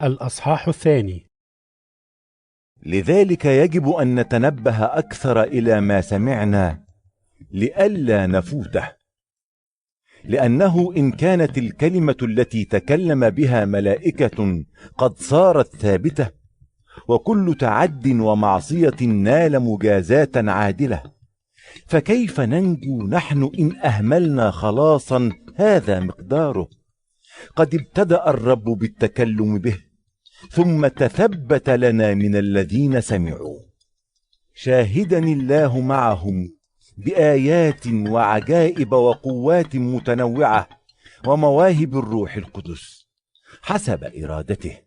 الأصحاح الثاني. لذلك يجب أن نتنبه أكثر إلى ما سمعنا لئلا نفوته، لأنه إن كانت الكلمة التي تكلم بها ملائكة قد صارت ثابتة، وكل تعد ومعصية نال مجازاة عادلة، فكيف ننجو نحن إن أهملنا خلاصا هذا مقداره؟ قد ابتدأ الرب بالتكلم به، ثم تثبت لنا من الذين سمعوا، شاهدا الله معهم بآيات وعجائب وقوات متنوعة ومواهب الروح القدس حسب إرادته.